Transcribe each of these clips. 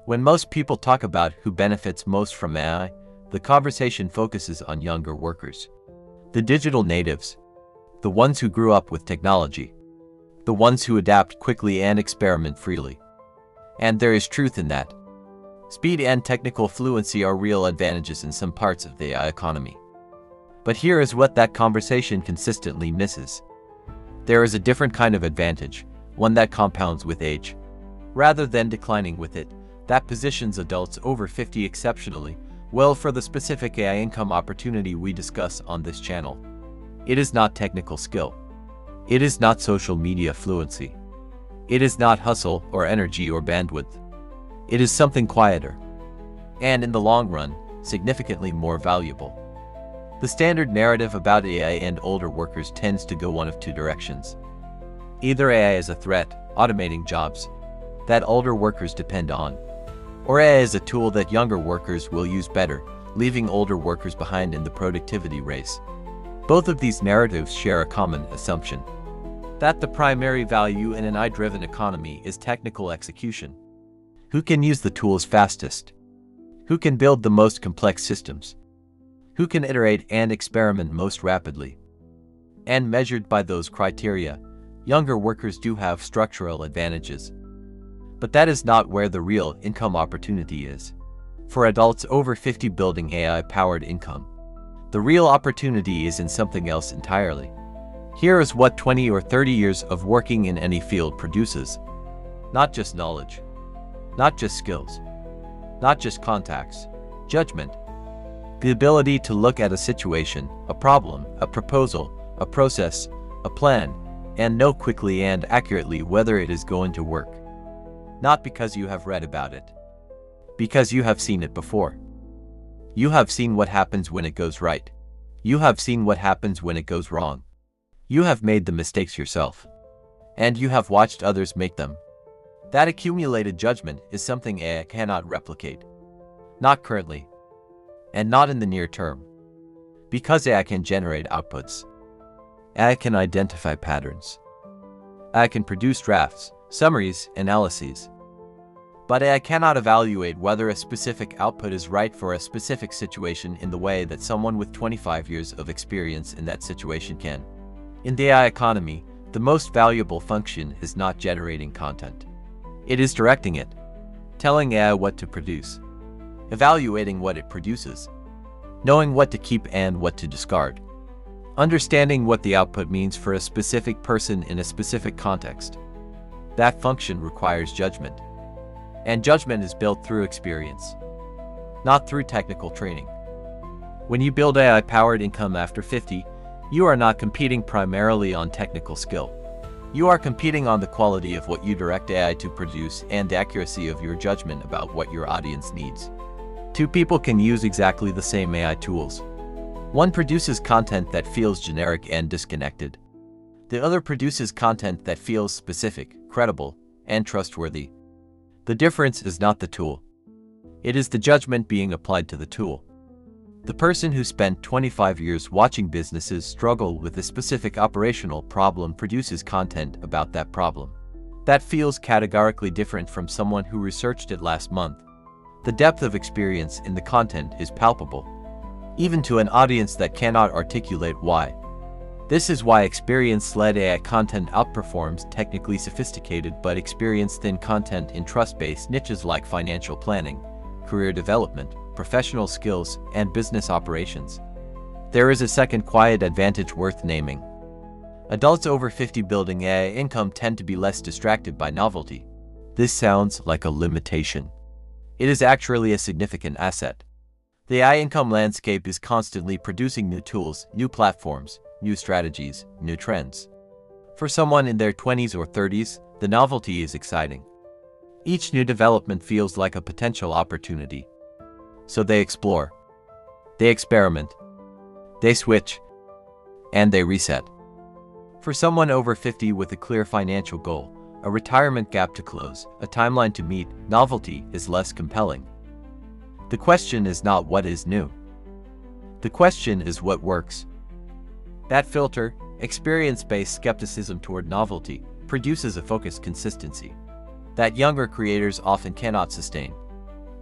When most people talk about who benefits most from AI, the conversation focuses on younger workers. The digital natives. The ones who grew up with technology. The ones who adapt quickly and experiment freely. And there is truth in that. Speed and technical fluency are real advantages in some parts of the AI economy. But here is what that conversation consistently misses. There is a different kind of advantage, one that compounds with age. Rather than declining with it, that positions adults over 50 exceptionally well for the specific AI income opportunity we discuss on this channel. It is not technical skill. It is not social media fluency. It is not hustle or energy or bandwidth. It is something quieter. And in the long run, significantly more valuable. The standard narrative about AI and older workers tends to go one of two directions. Either AI is a threat, automating jobs that older workers depend on, or AI is a tool that younger workers will use better, leaving older workers behind in the productivity race. Both of these narratives share a common assumption: that the primary value in an AI-driven economy is technical execution. Who can use the tools fastest? Who can build the most complex systems? Who can iterate and experiment most rapidly? And measured by those criteria, younger workers do have structural advantages. But that is not where the real income opportunity is. For adults over 50 building AI-powered income, the real opportunity is in something else entirely. Here is what 20 or 30 years of working in any field produces. Not just knowledge, not just skills, not just contacts, judgment. The ability to look at a situation, a problem, a proposal, a process, a plan, and know quickly and accurately whether it is going to work. Not because you have read about it. Because you have seen it before. You have seen what happens when it goes right. You have seen what happens when it goes wrong. You have made the mistakes yourself. And you have watched others make them. That accumulated judgment is something AI cannot replicate. Not currently. And not in the near term. Because AI can generate outputs. AI can identify patterns. AI can produce drafts, summaries, analyses. But AI cannot evaluate whether a specific output is right for a specific situation in the way that someone with 25 years of experience in that situation can. In the AI economy, the most valuable function is not generating content. It is directing it, telling AI what to produce, evaluating what it produces, knowing what to keep and what to discard, understanding what the output means for a specific person in a specific context. That function requires judgment. And judgment is built through experience, not through technical training. When you build AI-powered income after 50, you are not competing primarily on technical skill. You are competing on the quality of what you direct AI to produce and the accuracy of your judgment about what your audience needs. Two people can use exactly the same AI tools. One produces content that feels generic and disconnected. The other produces content that feels specific, credible, and trustworthy. The difference is not the tool. It is the judgment being applied to the tool. The person who spent 25 years watching businesses struggle with a specific operational problem produces content about that problem. That feels categorically different from someone who researched it last month. The depth of experience in the content is palpable, even to an audience that cannot articulate why. This is why experience-led AI content outperforms technically sophisticated but experience-thin content in trust-based niches like financial planning, career development, professional skills, and business operations. There is a second quiet advantage worth naming. Adults over 50 building AI income tend to be less distracted by novelty. This sounds like a limitation. It is actually a significant asset. The AI income landscape is constantly producing new tools, new platforms, new strategies, new trends. For someone in their 20s or 30s, the novelty is exciting. Each new development feels like a potential opportunity. So they explore, they experiment, they switch, and they reset. For someone over 50 with a clear financial goal, a retirement gap to close, a timeline to meet, novelty is less compelling. The question is not what is new. The question is what works. That filter, experience-based skepticism toward novelty, produces a focused consistency that younger creators often cannot sustain.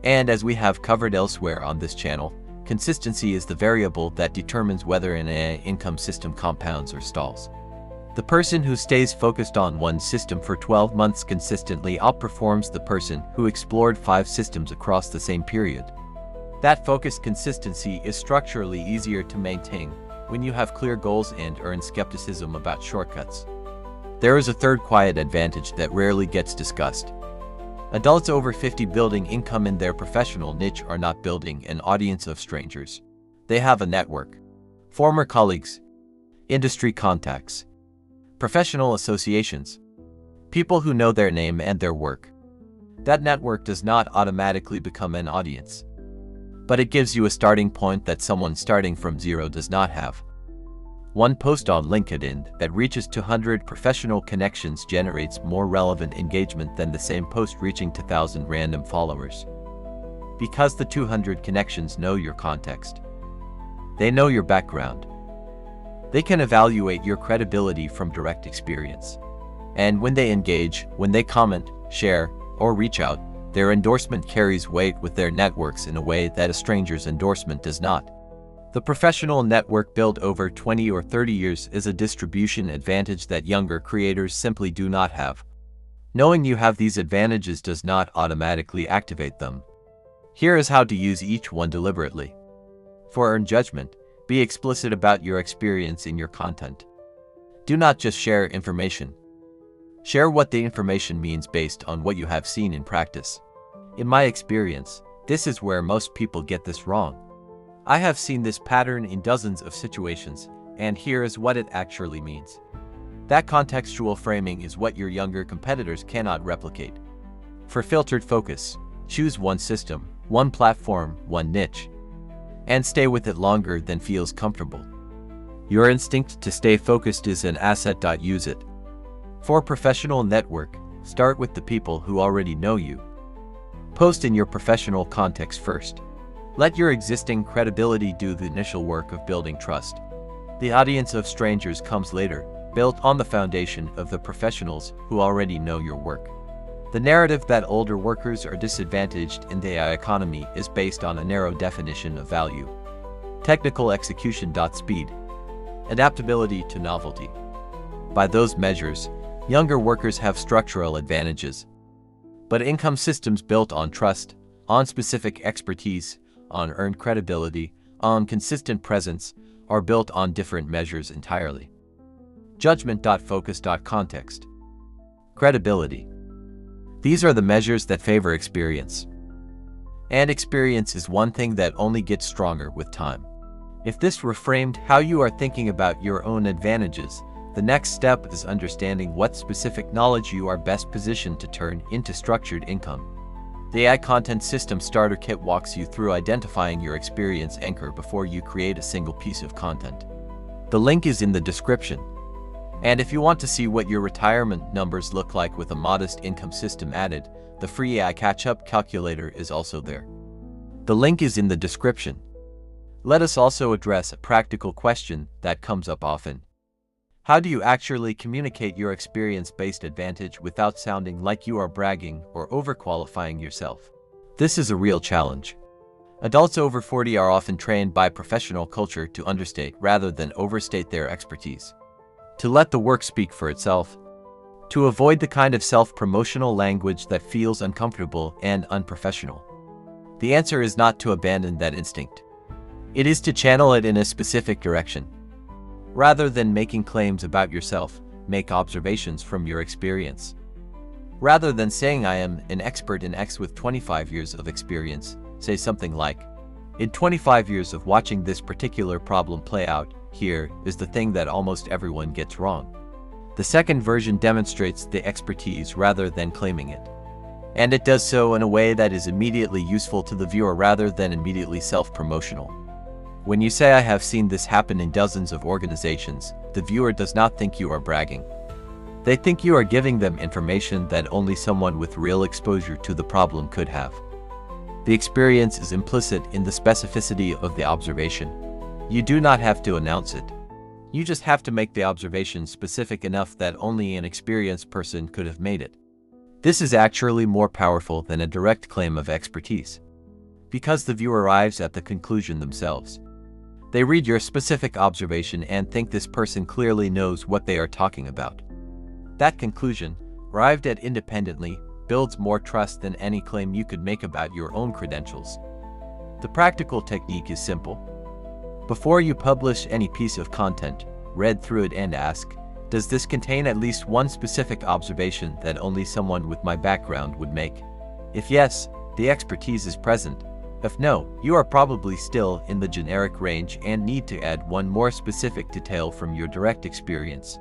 And as we have covered elsewhere on this channel, consistency is the variable that determines whether an AI income system compounds or stalls. The person who stays focused on one system for 12 months consistently outperforms the person who explored 5 systems across the same period. That focused consistency is structurally easier to maintain when you have clear goals and earn skepticism about shortcuts. There is a third quiet advantage that rarely gets discussed. Adults over 50 building income in their professional niche are not building an audience of strangers. They have a network. Former colleagues, industry contacts, professional associations, people who know their name and their work. That network does not automatically become an audience, but it gives you a starting point that someone starting from zero does not have. One post on LinkedIn that reaches 200 professional connections generates more relevant engagement than the same post reaching 2,000 random followers. Because the 200 connections know your context. They know your background. They can evaluate your credibility from direct experience. And when they engage, when they comment, share, or reach out, their endorsement carries weight with their networks in a way that a stranger's endorsement does not. The professional network built over 20 or 30 years is a distribution advantage that younger creators simply do not have. Knowing you have these advantages does not automatically activate them. Here is how to use each one deliberately. For earned judgment, be explicit about your experience in your content. Do not just share information. Share what the information means based on what you have seen in practice. In my experience, this is where most people get this wrong. I have seen this pattern in dozens of situations, and here is what it actually means. That contextual framing is what your younger competitors cannot replicate. For filtered focus, choose one system, one platform, one niche, and stay with it longer than feels comfortable. Your instinct to stay focused is an asset. Use it. For professional network, start with the people who already know you. Post in your professional context first. Let your existing credibility do the initial work of building trust. The audience of strangers comes later, built on the foundation of the professionals who already know your work. The narrative that older workers are disadvantaged in the AI economy is based on a narrow definition of value. Technical execution. Speed. Adaptability to novelty. By those measures, younger workers have structural advantages. But income systems built on trust, on specific expertise, on earned credibility, on consistent presence, are built on different measures entirely. Judgment. Focus. Context. Credibility. These are the measures that favor experience. And experience is one thing that only gets stronger with time. If this reframed how you are thinking about your own advantages, the next step is understanding what specific knowledge you are best positioned to turn into structured income. The AI Content System Starter Kit walks you through identifying your experience anchor before you create a single piece of content. The link is in the description. And if you want to see what your retirement numbers look like with a modest income system added, the free AI Catch-Up Calculator is also there. The link is in the description. Let us also address a practical question that comes up often. How do you actually communicate your experience-based advantage without sounding like you are bragging or overqualifying yourself? This is a real challenge. Adults over 40 are often trained by professional culture to understate rather than overstate their expertise. To let the work speak for itself. To avoid the kind of self-promotional language that feels uncomfortable and unprofessional. The answer is not to abandon that instinct. It is to channel it in a specific direction. Rather than making claims about yourself, make observations from your experience. Rather than saying I am an expert in X with 25 years of experience, say something like, in 25 years of watching this particular problem play out, here is the thing that almost everyone gets wrong. The second version demonstrates the expertise rather than claiming it. And it does so in a way that is immediately useful to the viewer rather than immediately self-promotional. When you say I have seen this happen in dozens of organizations, the viewer does not think you are bragging. They think you are giving them information that only someone with real exposure to the problem could have. The experience is implicit in the specificity of the observation. You do not have to announce it. You just have to make the observation specific enough that only an experienced person could have made it. This is actually more powerful than a direct claim of expertise. because the viewer arrives at the conclusion themselves. They read your specific observation and think this person clearly knows what they are talking about. That conclusion, arrived at independently, builds more trust than any claim you could make about your own credentials. The practical technique is simple. Before you publish any piece of content, read through it and ask, does this contain at least one specific observation that only someone with my background would make? If yes, the expertise is present. If no, you are probably still in the generic range and need to add one more specific detail from your direct experience.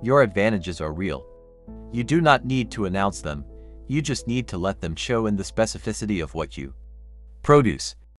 Your advantages are real. You do not need to announce them, you just need to let them show in the specificity of what you produce.